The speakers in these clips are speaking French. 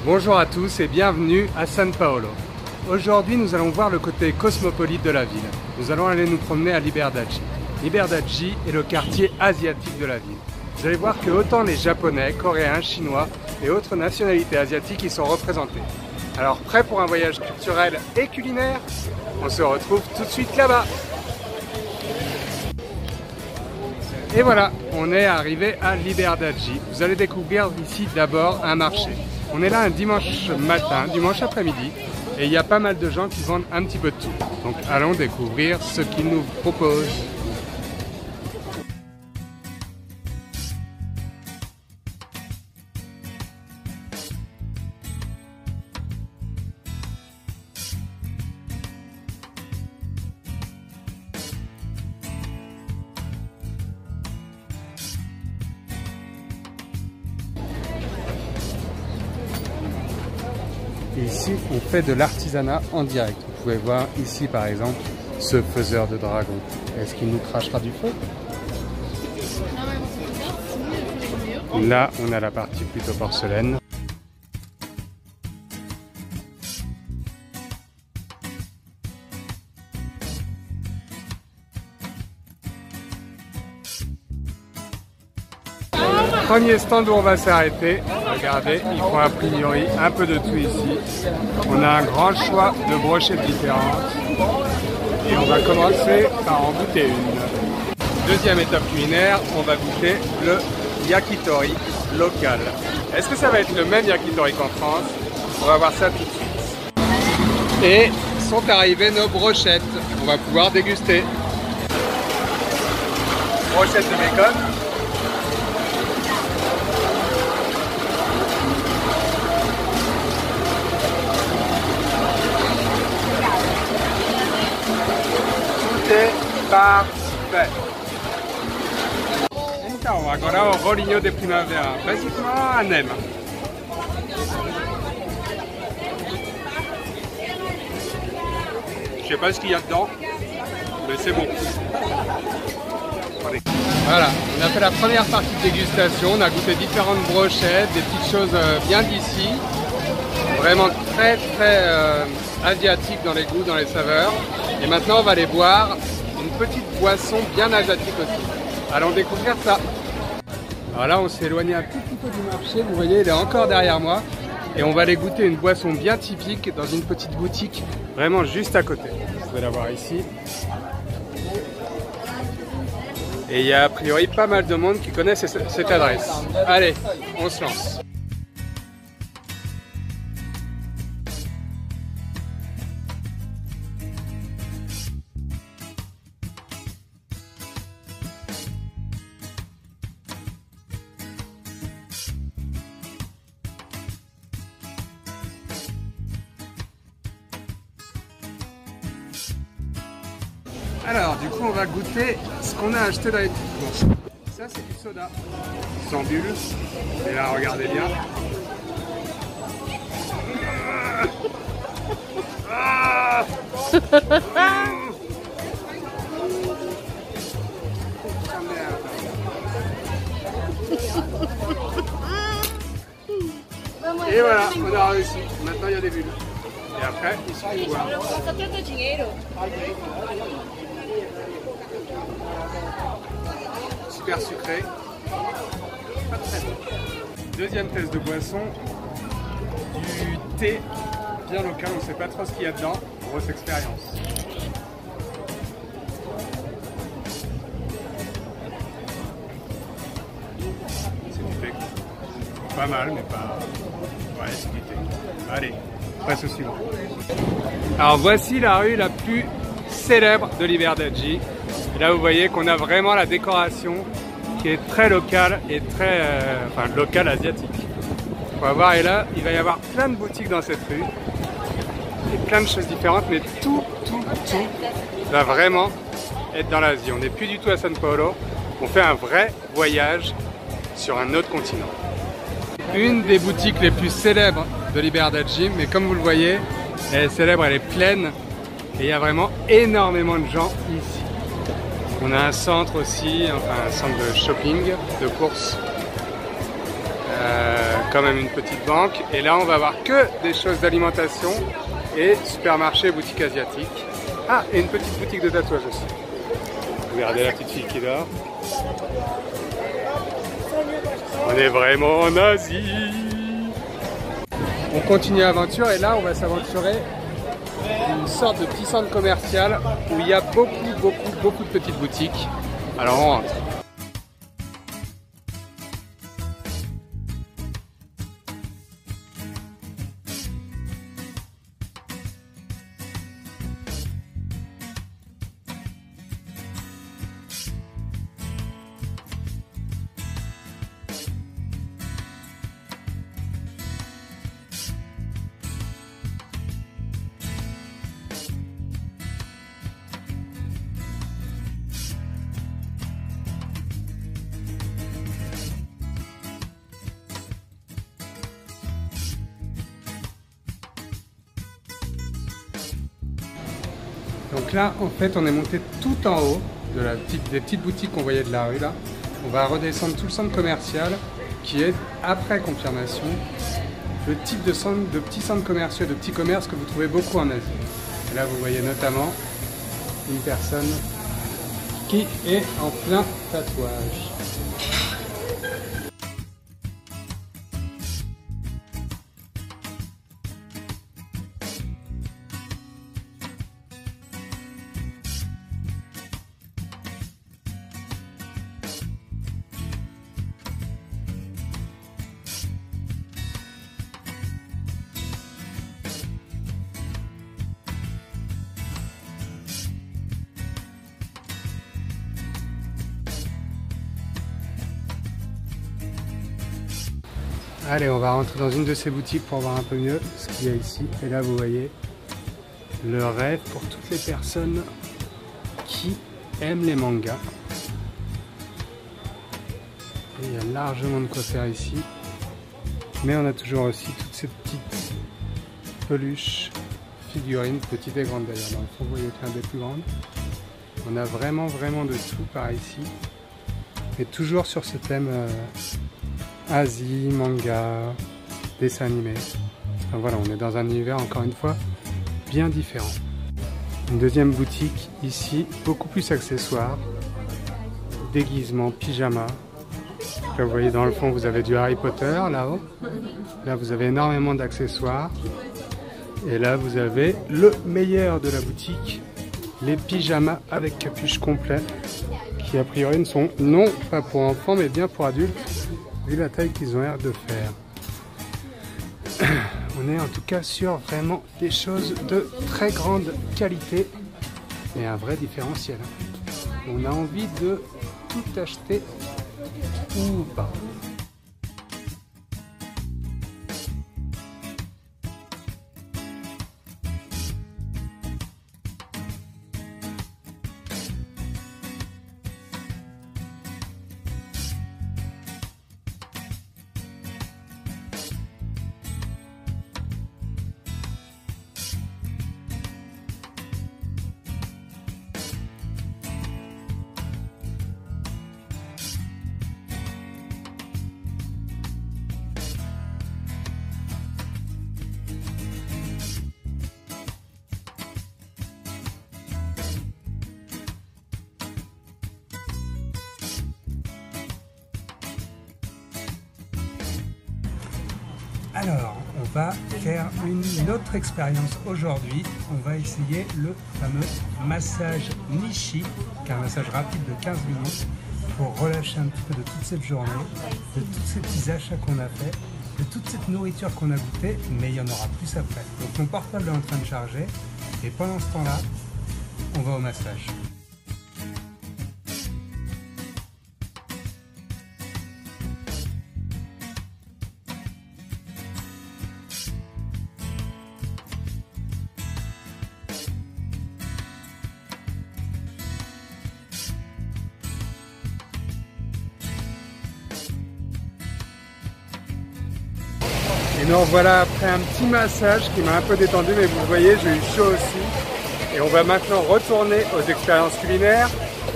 Bonjour à tous et bienvenue à San Paolo. Aujourd'hui, nous allons voir le côté cosmopolite de la ville. Nous allons aller nous promener à Liberdade. Liberdade est le quartier asiatique de la ville. Vous allez voir que autant les Japonais, Coréens, Chinois et autres nationalités asiatiques y sont représentés. Alors, prêt pour un voyage culturel et culinaire? On se retrouve tout de suite là-bas. Et voilà, on est arrivé à Liberdade. Vous allez découvrir ici d'abord un marché. On est là un dimanche matin, dimanche après-midi, et il y a pas mal de gens qui vendent un petit peu de tout. Donc allons découvrir ce qu'ils nous proposent. Ici, on fait de l'artisanat en direct. Vous pouvez voir ici, par exemple, ce faiseur de dragon. Est-ce qu'il nous crachera du feu? Là, on a la partie plutôt porcelaine. Premier stand où on va s'arrêter. Regardez, ils font a priori un peu de tout ici. On a un grand choix de brochettes différentes. Et on va commencer par en goûter une. Deuxième étape culinaire, on va goûter le yakitori local. Est-ce que ça va être le même yakitori qu'en France? On va voir ça tout de suite. Et sont arrivées nos brochettes. On va pouvoir déguster. Brochettes de bacon. Parfait. Então, agora o rolinho de primavera. Basiquement, un nem. Je sais pas ce qu'il y a dedans, mais c'est bon. Voilà, on a fait la première partie de dégustation. On a goûté différentes brochettes, des petites choses bien d'ici. Vraiment très asiatique dans les goûts, dans les saveurs. Et maintenant on va aller boire une petite boisson bien asiatique aussi. Allons découvrir ça. Alors là on s'est éloigné un tout petit peu du marché, vous voyez il est encore derrière moi. Et on va aller goûter une boisson bien typique dans une petite boutique vraiment juste à côté. Vous pouvez la voir ici. Et il y a a priori pas mal de monde qui connaît cette adresse. Allez, on se lance. Alors, du coup, on va goûter ce qu'on a acheté dans les petites bourses. Ça, c'est du soda, sans bulle. Et là, regardez bien. Et voilà, on a réussi. Maintenant, il y a des bulles. Et après, il suffit de boire. Super sucré. Pas très bon. Deuxième test de boisson. Du thé bien local. On ne sait pas trop ce qu'il y a dedans. Grosse expérience. C'est du thé. Pas mal, mais pas... Ouais, c'est du thé. Allez, passe au suivant. Alors voici la rue la plus célèbre de Liberdade. Et là vous voyez qu'on a vraiment la décoration qui est très locale et très locale asiatique. On va voir, et là il va y avoir plein de boutiques dans cette rue et plein de choses différentes, mais tout va vraiment être dans l'Asie. On n'est plus du tout à San Paolo, on fait un vrai voyage sur un autre continent. Une des boutiques les plus célèbres de Liberdade, mais comme vous le voyez, elle est célèbre, elle est pleine et il y a vraiment énormément de gens ici. On a un centre aussi, enfin un centre de shopping, de courses, quand même une petite banque. Et là, on va voir que des choses d'alimentation et supermarché, boutique asiatique. Ah, et une petite boutique de tatouage aussi. Regardez la petite fille qui dort. On est vraiment en Asie. On continue l'aventure et là, on va s'aventurer une sorte de petit centre commercial où il y a beaucoup de petites boutiques. Alors on rentre. Donc là, en fait, on est monté tout en haut des petites boutiques qu'on voyait de la rue là. On va redescendre tout le centre commercial qui est, après confirmation, le type de petits centres commerciaux, de petits commerces que vous trouvez beaucoup en Asie. Et là, vous voyez notamment une personne qui est en plein tatouage. Allez, on va rentrer dans une de ces boutiques pour voir un peu mieux ce qu'il y a ici. Et là, vous voyez le rêve pour toutes les personnes qui aiment les mangas. Et il y a largement de quoi faire ici. Mais on a toujours aussi toutes ces petites peluches, figurines, petites et grandes d'ailleurs. Dans le fond, vous voyez qu'il y a des plus grandes. On a vraiment de tout par ici. Et toujours sur ce thème Asie, manga, dessin animé. Enfin, voilà, on est dans un univers encore une fois bien différent. Une deuxième boutique ici, beaucoup plus accessoires, déguisements, pyjamas. Là, vous voyez dans le fond, vous avez du Harry Potter là-haut. Là, vous avez énormément d'accessoires. Et là, vous avez le meilleur de la boutique, les pyjamas avec capuche complet, qui a priori ne sont non pas pour enfants, mais bien pour adultes, vu la taille qu'ils ont l'air de faire. On est en tout cas sur vraiment des choses de très grande qualité et un vrai différentiel. On a envie de tout acheter ou pas. Alors, on va faire une autre expérience aujourd'hui. On va essayer le fameux massage Nishi, qui est un massage rapide de 15 minutes pour relâcher un petit peu de toute cette journée, de tous ces petits achats qu'on a fait, de toute cette nourriture qu'on a goûtée, mais il y en aura plus après. Donc mon portable est en train de charger et pendant ce temps-là, on va au massage. Et nous revoilà après un petit massage qui m'a un peu détendu, mais vous le voyez, j'ai eu chaud aussi. Et on va maintenant retourner aux expériences culinaires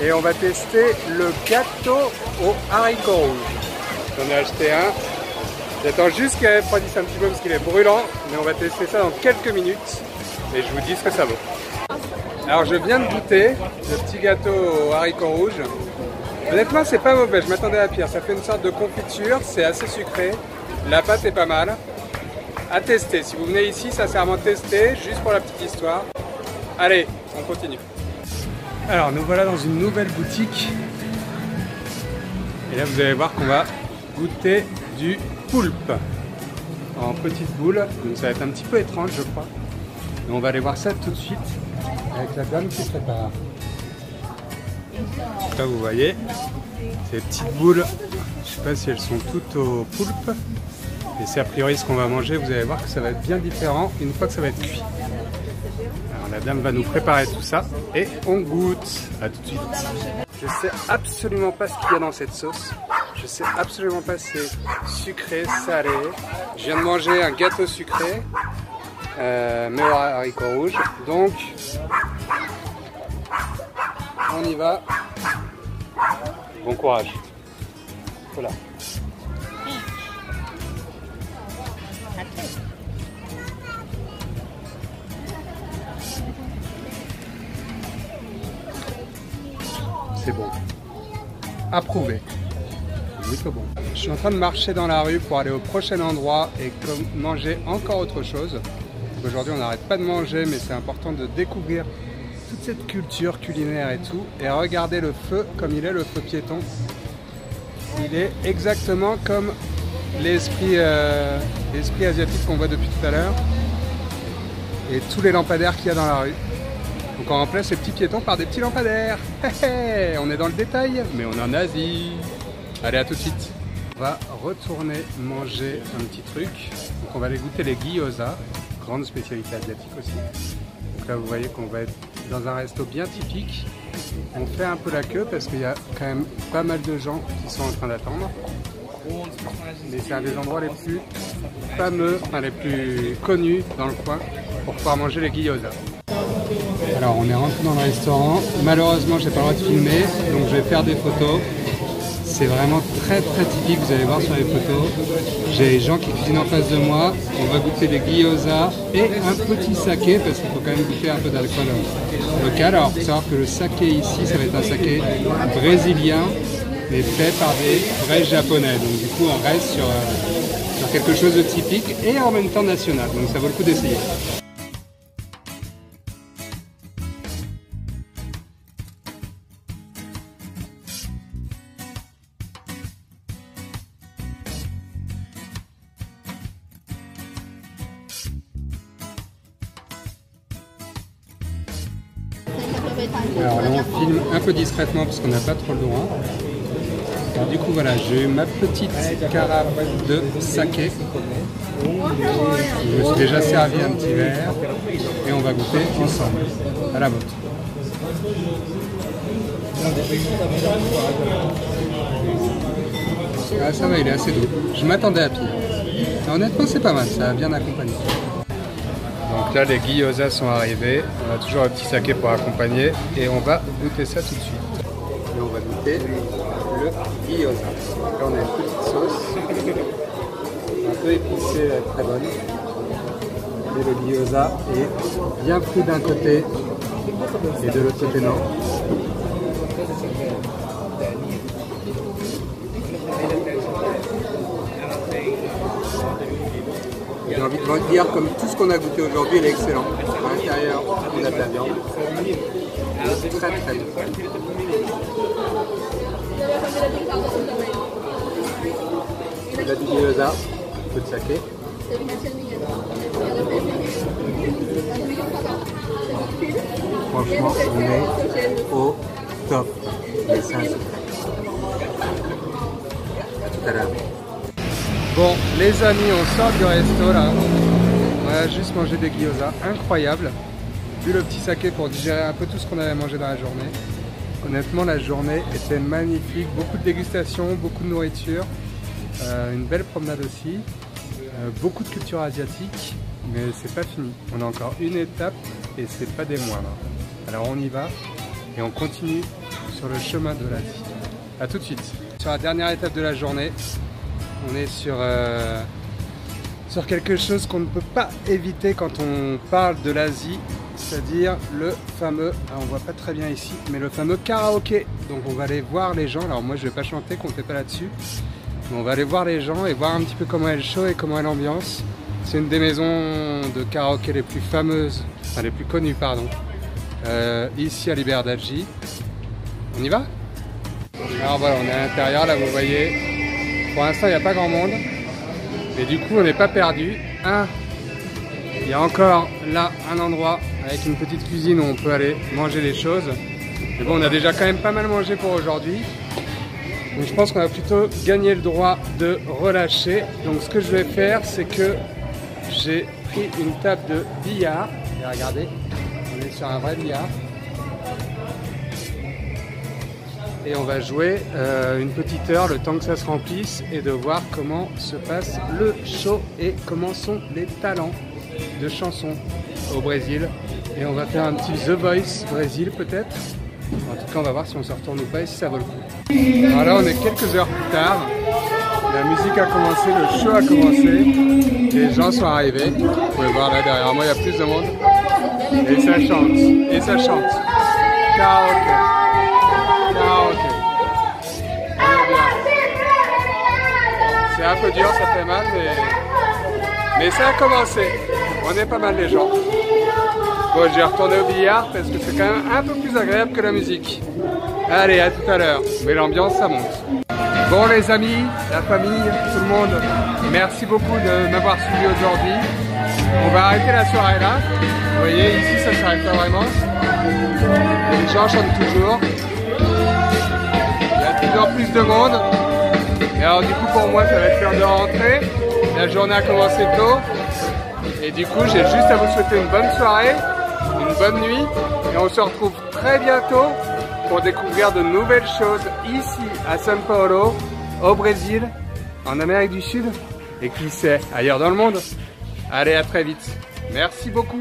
et on va tester le gâteau aux haricots rouges. J'en ai acheté un J'attends juste qu'il refroidisse un petit peu parce qu'il est brûlant, mais on va tester ça dans quelques minutes et je vous dis ce que ça vaut. Alors je viens de goûter le petit gâteau aux haricots rouges. Honnêtement c'est pas mauvais, je m'attendais à pire. Ça fait une sorte de confiture, c'est assez sucré. La pâte est pas mal. À tester, si vous venez ici, sincèrement tester, juste pour la petite histoire. Allez, on continue. Alors nous voilà dans une nouvelle boutique. Et là vous allez voir qu'on va goûter du poulpe en petite boule. Donc ça va être un petit peu étrange je crois. Mais on va aller voir ça tout de suite avec la dame qui prépare. Là vous voyez, ces petites boules, je ne sais pas si elles sont toutes au poulpe. Et c'est a priori ce qu'on va manger, vous allez voir que ça va être bien différent une fois que ça va être cuit. Alors la dame va nous préparer tout ça et on goûte. À tout de suite. Je sais absolument pas ce qu'il y a dans cette sauce. Je sais absolument pas si c'est sucré, salé. Je viens de manger un gâteau sucré, mais aux haricots rouges. Donc, on y va. Bon courage. Voilà. C'est bon. Approuvé. Oui, c'est bon. Je suis en train de marcher dans la rue pour aller au prochain endroit et manger encore autre chose. Aujourd'hui, on n'arrête pas de manger, mais c'est important de découvrir toute cette culture culinaire et tout. Et regarder le feu comme il est, le feu piéton. Il est exactement comme l'esprit asiatique qu'on voit depuis tout à l'heure. Et tous les lampadaires qu'il y a dans la rue. Donc on remplace ces petits piétons par des petits lampadaires. On est dans le détail, mais on est en Asie. Allez, à tout de suite. On va retourner manger un petit truc. Donc on va aller goûter les gyoza, grande spécialité asiatique aussi. Donc là vous voyez qu'on va être dans un resto bien typique. On fait un peu la queue parce qu'il y a quand même pas mal de gens qui sont en train d'attendre. Mais c'est un des endroits les plus fameux, enfin les plus connus dans le coin pour pouvoir manger les gyoza. Alors on est rentré dans le restaurant, malheureusement j'ai pas le droit de filmer, donc je vais faire des photos. C'est vraiment très typique, vous allez voir sur les photos. J'ai les gens qui cuisinent en face de moi, on va goûter des gyoza et un petit saké, parce qu'il faut quand même goûter un peu d'alcool local. Alors il faut savoir que le saké ici, ça va être un saké brésilien, mais fait par des vrais japonais. Donc du coup on reste sur quelque chose de typique et en même temps national, donc ça vaut le coup d'essayer. Alors là on filme un peu discrètement parce qu'on n'a pas trop le droit. Alors du coup voilà, j'ai eu ma petite carafe de saké. Je me suis déjà servi un petit verre et on va goûter ensemble. À la vôtre. Ah, ça va, il est assez doux. Je m'attendais à pire. Mais honnêtement c'est pas mal, ça a bien accompagné. Donc là les gyoza sont arrivés, on a toujours un petit saké pour accompagner et on va goûter ça tout de suite. Et on va goûter le gyoza. Là on a une petite sauce, un peu épicée, très bonne. Et le gyoza est bien pris d'un côté et de l'autre côté non. J'ai envie de vous dire, comme tout ce qu'on a goûté aujourd'hui, il est excellent. À l'intérieur, on a de la viande. C'est très bon. On a du gyoza, un peu de saké. Franchement, on est au top. Et c'est un secret. À tout à l'heure. Bon les amis, on sort du resto là, on a juste mangé des gyoza incroyables, bu le petit saké pour digérer un peu tout ce qu'on avait mangé dans la journée. Honnêtement la journée était magnifique, beaucoup de dégustations, beaucoup de nourriture, une belle promenade aussi, beaucoup de culture asiatique, mais c'est pas fini, on a encore une étape et c'est pas des moindres. Alors on y va et on continue sur le chemin de l'Asie. A tout de suite. Sur la dernière étape de la journée, On est sur quelque chose qu'on ne peut pas éviter quand on parle de l'Asie, c'est-à-dire le fameux, on voit pas très bien ici, mais le fameux karaoké. Donc on va aller voir les gens. Alors moi je vais pas chanter, comptez pas là-dessus. Mais on va aller voir les gens et voir un petit peu comment est le show et comment est l'ambiance. C'est une des maisons de karaoké les plus fameuses, enfin les plus connues pardon, ici à Liberdade. On y va? Alors voilà, on est à l'intérieur, là vous voyez. Pour l'instant il n'y a pas grand monde. Mais du coup on n'est pas perdu. Il y a encore là un endroit avec une petite cuisine où on peut aller manger les choses. Mais bon, on a déjà quand même pas mal mangé pour aujourd'hui. Donc je pense qu'on va plutôt gagner le droit de relâcher. Donc ce que je vais faire, c'est que j'ai pris une table de billard. Et regardez, on est sur un vrai billard. Et on va jouer une petite heure, le temps que ça se remplisse, et de voir comment se passe le show et comment sont les talents de chansons au Brésil. Et on va faire un petit The Voice Brésil peut-être. En tout cas, on va voir si on se retourne ou pas et si ça vaut le coup. Alors là, on est quelques heures plus tard. La musique a commencé, le show a commencé. Les gens sont arrivés. Vous pouvez voir là derrière moi, il y a plus de monde. Et ça chante. Et ça chante. Karaoké. Karaoké. C'est un peu dur, ça fait mal, mais ça a commencé. On est pas mal les gens. Bon, je vais retourner au billard parce que c'est quand même un peu plus agréable que la musique. Allez, à tout à l'heure. Mais l'ambiance, ça monte. Bon les amis, la famille, tout le monde, merci beaucoup de m'avoir suivi aujourd'hui. On va arrêter la soirée là. Vous voyez, ici ça s'arrête pas vraiment. Les gens chantent toujours. Il y a de plus en plus de monde. Et alors du coup pour moi ça va être l'heure de rentrer. La journée a commencé tôt. Et du coup j'ai juste à vous souhaiter une bonne soirée, une bonne nuit. Et on se retrouve très bientôt pour découvrir de nouvelles choses ici à São Paulo, au Brésil, en Amérique du Sud. Et qui sait, ailleurs dans le monde. Allez, à très vite. Merci beaucoup.